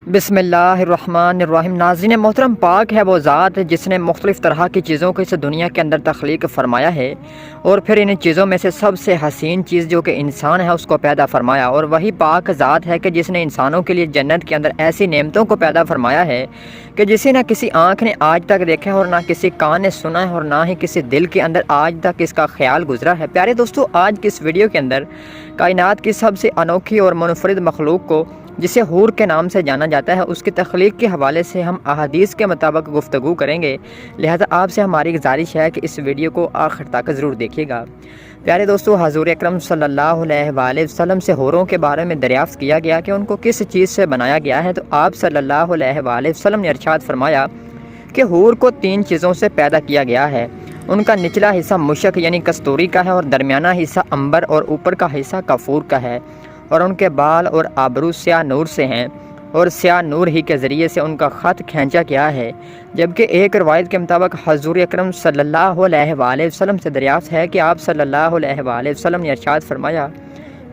بسم اللہ الرحمن الرحیم۔ ناظرین محترم، پاک ہے وہ ذات جس نے مختلف طرح کی چیزوں کو اس دنیا کے اندر تخلیق فرمایا ہے، اور پھر ان چیزوں میں سے سب سے حسین چیز جو کہ انسان ہے اس کو پیدا فرمایا۔ اور وہی پاک ذات ہے کہ جس نے انسانوں کے لیے جنت کے اندر ایسی نعمتوں کو پیدا فرمایا ہے کہ جسے نہ کسی آنکھ نے آج تک دیکھا ہے، اور نہ کسی کان نے سنا ہے، اور نہ ہی کسی دل کے اندر آج تک اس کا خیال گزرا ہے۔ پیارے دوستو، آج کی اس ویڈیو کے اندر کائنات کی سب سے انوکھی اور منفرد مخلوق کو، جسے حور کے نام سے جانا جاتا ہے، اس کی تخلیق کے حوالے سے ہم احادیث کے مطابق گفتگو کریں گے۔ لہذا آپ سے ہماری گزارش ہے کہ اس ویڈیو کو آخر تک ضرور دیکھیے گا۔ پیارے دوستو، حضور اکرم صلی اللہ علیہ وآلہ وسلم سے حوروں کے بارے میں دریافت کیا گیا کہ ان کو کس چیز سے بنایا گیا ہے، تو آپ صلی اللہ علیہ وآلہ وسلم نے ارشاد فرمایا کہ حور کو 3 چیزوں سے پیدا کیا گیا ہے۔ ان کا نچلا حصہ مشک یعنی کستوری کا ہے، اور درمیانہ حصہ عنبر اور اوپر کا حصہ کافور کا ہے، اور ان کے بال اور آبرو سیاہ نور سے ہیں، اور سیاہ نور ہی کے ذریعے سے ان کا خط کھینچا گیا ہے۔ جبکہ ایک روایت کے مطابق حضور اکرم صلی اللہ علیہ وآلہ وسلم سے دریافت ہے کہ آپ صلی اللہ علیہ وآلہ وسلم نے ارشاد فرمایا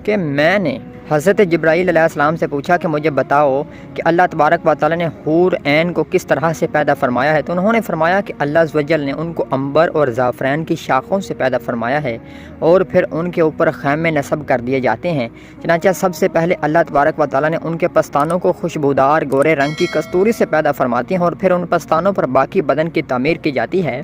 کہ میں نے حضرت جبرائیل علیہ السلام سے پوچھا کہ مجھے بتاؤ کہ اللہ تبارک و تعالی نے حور عین کو کس طرح سے پیدا فرمایا ہے، تو انہوں نے فرمایا کہ اللہ عز و جل نے ان کو عنبر اور زعفران کی شاخوں سے پیدا فرمایا ہے، اور پھر ان کے اوپر خیمے نصب کر دیے جاتے ہیں۔ چنانچہ سب سے پہلے اللہ تبارک و تعالی نے ان کے پستانوں کو خوشبودار گورے رنگ کی کستوری سے پیدا فرماتے ہیں، اور پھر ان پستانوں پر باقی بدن کی تعمیر کی جاتی ہے۔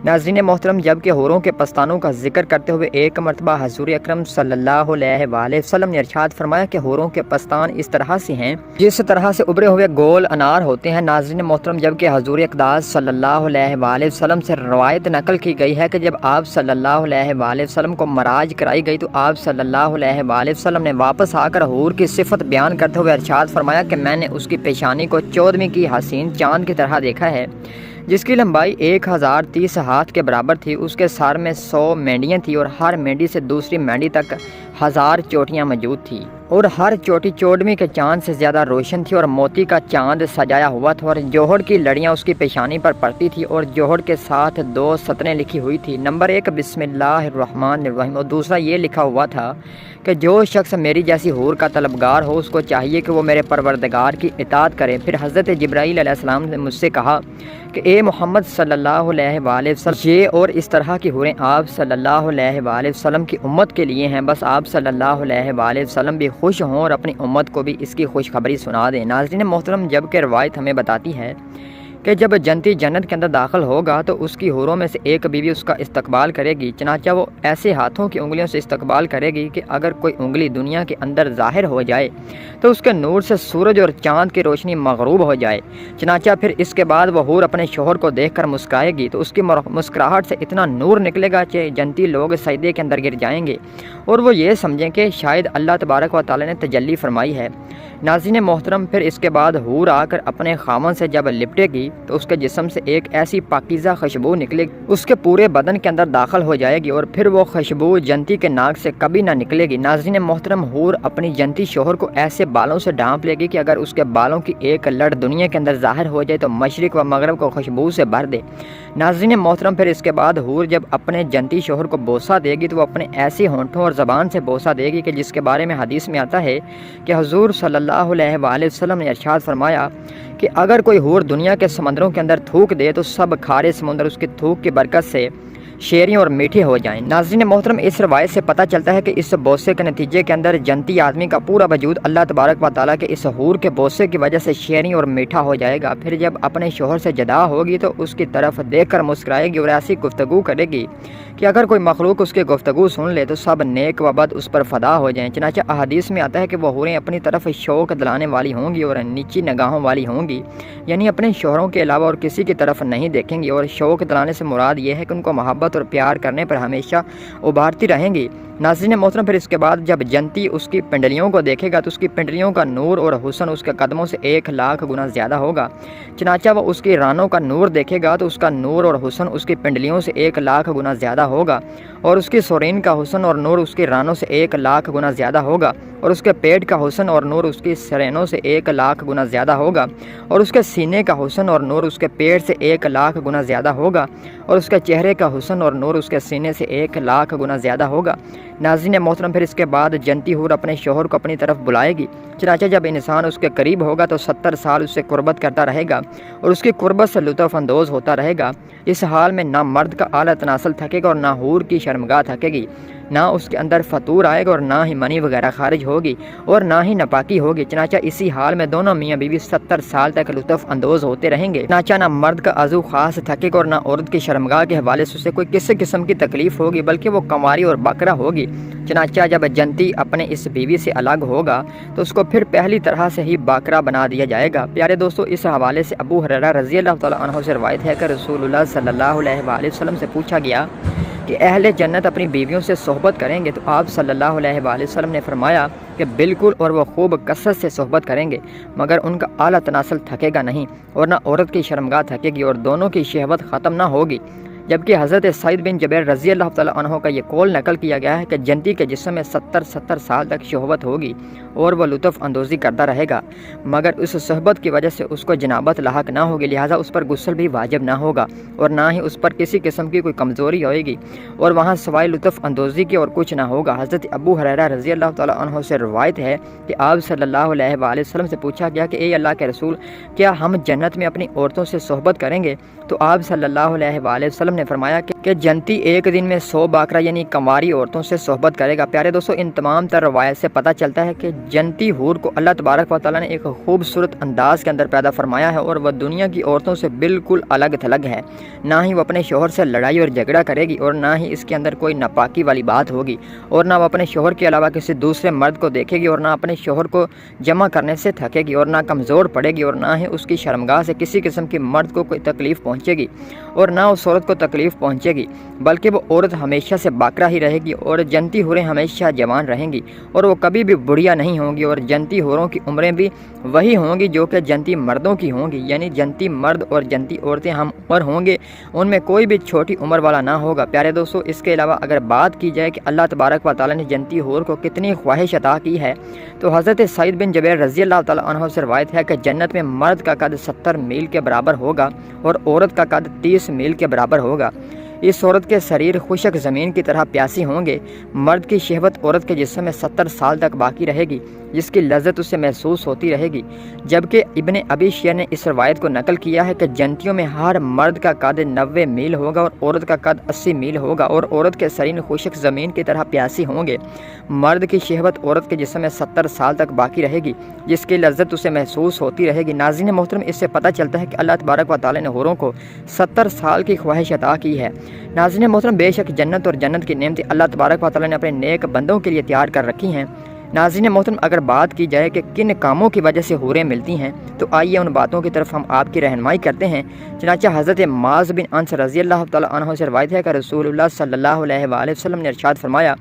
ناظرین محترم، جبکہ حوروں کے پستانوں کا ذکر کرتے ہوئے ایک مرتبہ حضور اکرم صلی اللہ علیہ وآلہ وسلم نے ارشاد فرمایا کہ حوروں کے پستان اس طرح سے ہیں جس طرح سے ابھرے ہوئے گول انار ہوتے ہیں۔ ناظرین محترم، جبکہ حضور اقدس صلی اللہ علیہ وآلہ وسلم سے روایت نقل کی گئی ہے کہ جب آپ صلی اللہ علیہ وآلہ وسلم کو معراج کرائی گئی تو آپ صلی اللہ علیہ وآلہ وسلم نے واپس آ کر حور کی صفت بیان کرتے ہوئے ارشاد فرمایا کہ میں نے اس کی پیشانی کو 14ویں کی حسین چاند کی طرح دیکھا ہے، جس کی لمبائی 1030 ہاتھ کے برابر تھی۔ اس کے سر میں 100 مینڈیاں تھیں، اور ہر مینڈی سے دوسری مینڈی تک 1000 چوٹیاں موجود تھیں، اور ہر چوٹی 14ویں کے چاند سے زیادہ روشن تھی، اور موتی کا چاند سجایا ہوا تھا، اور جوہر کی لڑیاں اس کی پیشانی پر پڑتی تھی، اور جوہر کے ساتھ 2 سطریں لکھی ہوئی تھی۔ نمبر 1 بسم اللہ الرحمن الرحیم، اور دوسرا یہ لکھا ہوا تھا کہ جو شخص میری جیسی حور کا طلبگار ہو اس کو چاہیے کہ وہ میرے پروردگار کی اطاعت کرے۔ پھر حضرت جبرائیل علیہ السلام نے مجھ سے کہا کہ اے محمد صلی اللہ علیہ وآلہ وسلم، یہ اور اس طرح کی حوریں آپ صلی اللہ علیہ وآلہ وسلم کی امت کے لیے ہیں، بس آپ صلی اللہ علیہ وآلہ وسلم بھی خوش ہوں اور اپنی امت کو بھی اس کی خوشخبری سنا دیں۔ ناظرین محترم، جبکہ روایت ہمیں بتاتی ہے کہ جب جنتی جنت کے اندر داخل ہوگا تو اس کی حوروں میں سے ایک بیوی اس کا استقبال کرے گی، چنانچہ وہ ایسے ہاتھوں کی انگلیوں سے استقبال کرے گی کہ اگر کوئی انگلی دنیا کے اندر ظاہر ہو جائے تو اس کے نور سے سورج اور چاند کی روشنی مغروب ہو جائے۔ چنانچہ پھر اس کے بعد وہ حور اپنے شوہر کو دیکھ کر مسکرائے گی تو اس کی مسکراہٹ سے اتنا نور نکلے گا کہ جنتی لوگ سجدے کے اندر گر جائیں گے، اور وہ یہ سمجھیں کہ شاید اللہ تبارک و تعالی نے تجلی فرمائی ہے۔ ناظرین محترم، پھر اس کے بعد حور آ کر اپنے خاوند سے جب لپٹے گی تو اس کے جسم سے ایک ایسی پاکیزہ خوشبو نکلے گی، اس کے پورے بدن کے اندر داخل ہو جائے گی، اور پھر وہ خوشبو جنتی کے ناک سے کبھی نہ نکلے گی۔ ناظرین محترم، حور اپنی جنتی شوہر کو ایسے بالوں سے ڈھانپ لے گی کہ اگر اس کے بالوں کی ایک لڑ دنیا کے اندر ظاہر ہو جائے تو مشرق و مغرب کو خوشبو سے بھر دے۔ ناظرین محترم، پھر اس کے بعد حور جب اپنے جنتی شوہر کو بوسہ دے گی تو وہ اپنے ایسے ہونٹوں اور زبان سے بوسہ دے گی کہ جس کے بارے میں حدیث میں آتا ہے کہ حضور صلی اللہ علیہ وآلہ وسلم نے ارشاد فرمایا کہ اگر کوئی حور دنیا کے سمندروں کے اندر تھوک دے تو سب کھارے سمندر اس کی تھوک کی برکت سے شیریں اور میٹھے ہو جائیں۔ ناظرین محترم، اس روایت سے پتہ چلتا ہے کہ اس بوسے کے نتیجے کے اندر جنتی آدمی کا پورا وجود اللہ تبارک و تعالیٰ کے اس حور کے بوسے کی وجہ سے شیریں اور میٹھا ہو جائے گا۔ پھر جب اپنے شوہر سے جدا ہوگی تو اس کی طرف دیکھ کر مسکرائے گی اور ایسی گفتگو کرے گی کہ اگر کوئی مخلوق اس کی گفتگو سن لے تو سب نیک و بد اس پر فدا ہو جائیں۔ چنانچہ احادیث میں آتا ہے کہ وہ حوریں اپنی طرف شوق دلانے والی ہوں گی اور نیچی نگاہوں والی ہوں گی، یعنی اپنے شوہروں کے علاوہ اور کسی کی طرف نہیں دیکھیں گی، اور شوق دلانے سے مراد یہ ہے کہ ان کو محبت اور پیار کرنے پر ہمیشہ ابھارتی رہیں گی۔ ناظرین محترم، پھر اس کے بعد جب جنتی اس کی پنڈلیوں کو دیکھے گا تو اس کی پنڈلیوں کا نور اور حسن اس کے قدموں سے 1,00,000 گنا زیادہ ہوگا۔ چنانچہ وہ اس کی رانوں کا نور دیکھے گا تو اس کا نور اور حسن اس کی پنڈلیوں سے 1,00,000 گنا زیادہ ہوگا، اور اس کی سورین کا حسن اور نور اس کی رانوں سے 1,00,000 گنا زیادہ ہوگا، اور اس کے پیٹ کا حسن اور نور اس کی سرینوں سے 1,00,000 گنا زیادہ ہوگا، اور اس کے سینے کا حسن اور نور اس کے پیٹ سے 1,00,000 گنا زیادہ ہوگا، اور اس کے چہرے کا حسن اور نور اس کے سینے سے 1,00,000 گنا زیادہ ہوگا۔ ناظرین محترم، پھر اس کے بعد جنتی حور اپنے شوہر کو اپنی طرف بلائے گی، چنانچہ جب انسان اس کے قریب ہوگا تو 70 سال اس سے قربت کرتا رہے گا اور اس کی قربت سے لطف اندوز ہوتا رہے گا۔ اس حال میں نہ مرد کا اعلیٰ تناسل تھکے گا اور نہ حور کی شرمگاہ تھکے گی، نہ اس کے اندر فطور آئے گا اور نہ ہی منی وغیرہ خارج ہوگی اور نہ ہی ناپاکی ہوگی۔ چنانچہ اسی حال میں دونوں میاں بیوی 70 سال تک لطف اندوز ہوتے رہیں گے۔ چنانچہ نہ مرد کا عضو خاص تھکے گا اور نہ عورت کی شرمگاہ کے حوالے سے اسے کوئی کسی قسم کی تکلیف ہوگی، بلکہ وہ کنواری اور باکرہ ہوگی۔ چنانچہ جب جنتی اپنے اس بیوی سے الگ ہوگا تو اس کو پھر پہلی طرح سے ہی باکرہ بنا دیا جائے گا۔ پیارے دوستو، اس حوالے سے ابو ہریرہ رضی اللہ تعالیٰ عنہ سے روایت ہے کہ رسول اللہ صلی اللہ علیہ وآلہ وسلم سے پوچھا گیا کہ اہل جنت اپنی بیویوں سے صحبت کریں گے؟ تو آپ صلی اللہ علیہ وآلہ وسلم نے فرمایا کہ بالکل، اور وہ خوب کثرت سے صحبت کریں گے، مگر ان کا اعلیٰ تناسل تھکے گا نہیں اور نہ عورت کی شرمگاہ تھکے گی اور دونوں کی شہوت ختم نہ ہوگی۔ جبکہ حضرت سعید بن جبیر رضی اللہ تعالیٰ عنہ کا یہ قول نقل کیا گیا ہے کہ جنتی کے جسم میں 70 سال تک شہوت ہوگی اور وہ لطف اندوزی کرتا رہے گا، مگر اس صحبت کی وجہ سے اس کو جنابت لاحق نہ ہوگی، لہٰذا اس پر غسل بھی واجب نہ ہوگا اور نہ ہی اس پر کسی قسم کی کوئی کمزوری ہوئے گی اور وہاں سوائے لطف اندوزی کے اور کچھ نہ ہوگا۔ حضرت ابو ہریرہ رضی اللہ تعالیٰ عنہ سے روایت ہے کہ آپ صلی اللہ علیہ وآلہ وسلم سے پوچھا گیا کہ اے اللہ کے رسول، کیا ہم جنت میں اپنی عورتوں سے صحبت کریں گے؟ تو آپ صلی اللہ علیہ وآلہ وسلم نے فرمایا کہ جنتی ایک دن میں 100 باکرہ یعنی کنواری عورتوں سے صحبت کرے گا۔ پیارے دوستو، ان تمام تر روایت سے پتہ چلتا ہے کہ جنتی حور کو اللہ تبارک و تعالیٰ نے ایک خوبصورت انداز کے اندر پیدا فرمایا ہے اور وہ دنیا کی عورتوں سے بالکل الگ تھلگ ہے۔ نہ ہی وہ اپنے شوہر سے لڑائی اور جھگڑا کرے گی اور نہ ہی اس کے اندر کوئی ناپاکی والی بات ہوگی اور نہ وہ اپنے شوہر کے علاوہ کسی دوسرے مرد کو دیکھے گی اور نہ اپنے شوہر کو جمع کرنے سے تھکے گی اور نہ کمزور پڑے گی اور نہ ہی اس کی شرمگاہ سے کسی قسم کی مرد کو کوئی تکلیف پہنچے گی اور نہ اس عورت کو تکلیف پہنچے گی، بلکہ وہ عورت ہمیشہ سے باکرہ ہی رہے گی اور جنتی حوریں ہمیشہ جوان رہیں گی اور وہ کبھی بھی بڑھیا نہیں ہوں گی اور جنتی حوروں کی عمریں بھی وہی ہوں گی جو کہ جنتی مردوں کی ہوں گی، یعنی جنتی مرد اور جنتی عورتیں ہم عمر ہوں گے، ان میں کوئی بھی چھوٹی عمر والا نہ ہوگا۔ پیارے دوستو، اس کے علاوہ اگر بات کی جائے کہ اللہ تبارک و تعالیٰ نے جنتی حور کو کتنی خواہش عطا کی ہے تو حضرت سعید بن جبیر رضی اللہ تعالیٰ عنہ سے روایت ہے کہ جنت میں مرد کا قد 70 میل کے برابر ہوگا اور عورت کا قد 30 میل کے برابر ہوگا۔ اس عورت کے شریر خشک زمین کی طرح پیاسی ہوں گے۔ مرد کی شہوت عورت کے جسم میں 70 سال تک باقی رہے گی، جس کی لذت اسے محسوس ہوتی رہے گی۔ جبکہ ابن ابی شیعہ نے اس روایت کو نقل کیا ہے کہ جنتیوں میں ہر مرد کا قد 90 میل ہوگا اور عورت کا قد 80 میل ہوگا اور عورت کے شریر خشک زمین کی طرح پیاسی ہوں گے۔ مرد کی شہوت عورت کے جسم میں 70 سال تک باقی رہے گی، جس کی لذت اسے محسوس ہوتی رہے گی۔ ناظرین محترم، اس سے پتہ چلتا ہے کہ اللہ تبارک و تعالیٰ نے حوروں کو 70 سال کی خواہش عطا کی ہے۔ ناظرین محترم، بے شک جنت اور جنت کی نعمتیں اللہ تبارک و تعالیٰ نے اپنے نیک بندوں کے لیے تیار کر رکھی ہیں۔ ناظرین محترم، اگر بات کی جائے کہ کن کاموں کی وجہ سے حوریں ملتی ہیں تو آئیے ان باتوں کی طرف ہم آپ کی رہنمائی کرتے ہیں۔ چنانچہ حضرت معاذ بن انس رضی اللہ تعالیٰ عنہ سے روایت ہے کہ رسول اللہ صلی اللہ علیہ وآلہ وسلم نے ارشاد فرمایا،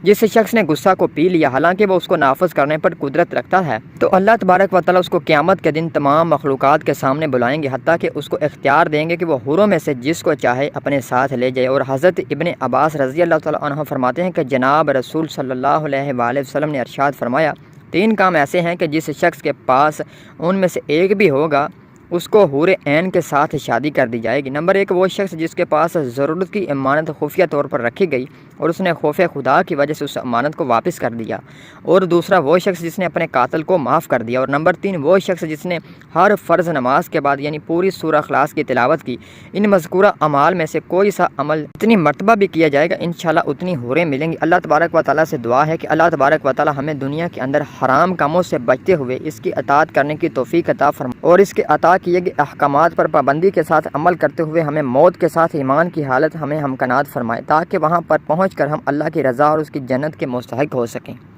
جس شخص نے غصہ کو پی لیا حالانکہ وہ اس کو نافذ کرنے پر قدرت رکھتا ہے تو اللہ تبارک و تعالیٰ اس کو قیامت کے دن تمام مخلوقات کے سامنے بلائیں گے، حتیٰ کہ اس کو اختیار دیں گے کہ وہ حوروں میں سے جس کو چاہے اپنے ساتھ لے جائے۔ اور حضرت ابن عباس رضی اللہ تعالیٰ عنہ فرماتے ہیں کہ جناب رسول صلی اللہ علیہ وآلہ وسلم نے ارشاد فرمایا، 3 کام ایسے ہیں کہ جس شخص کے پاس ان میں سے ایک بھی ہوگا اس کو حور عین کے ساتھ شادی کر دی جائے گی۔ نمبر 1، وہ شخص جس کے پاس ضرورت کی امانت خفیہ طور پر رکھی گئی اور اس نے خوف خدا کی وجہ سے اس امانت کو واپس کر دیا، اور دوسرا وہ شخص جس نے اپنے قاتل کو معاف کر دیا، اور نمبر 3، وہ شخص جس نے ہر فرض نماز کے بعد یعنی پوری سورہ اخلاص کی تلاوت کی۔ ان مذکورہ اعمال میں سے کوئی سا عمل اتنی مرتبہ بھی کیا جائے گا انشاءاللہ اتنی حوریں ملیں گی۔ اللہ تبارک و تعالیٰ سے دعا ہے کہ اللہ تبارک و تعالیٰ ہمیں دنیا کے اندر حرام کاموں سے بچتے ہوئے اس کی اطاعت کرنے کی توفیق عطا فرمائے اور اس کے عطا کیے گئے احکامات پر پابندی کے ساتھ عمل کرتے ہوئے ہمیں موت کے ساتھ ایمان کی حالت ہمیں ہمکنات فرمائے، تاکہ وہاں پر پہنچ کر ہم اللہ کی رضا اور اس کی جنت کے مستحق ہو سکیں۔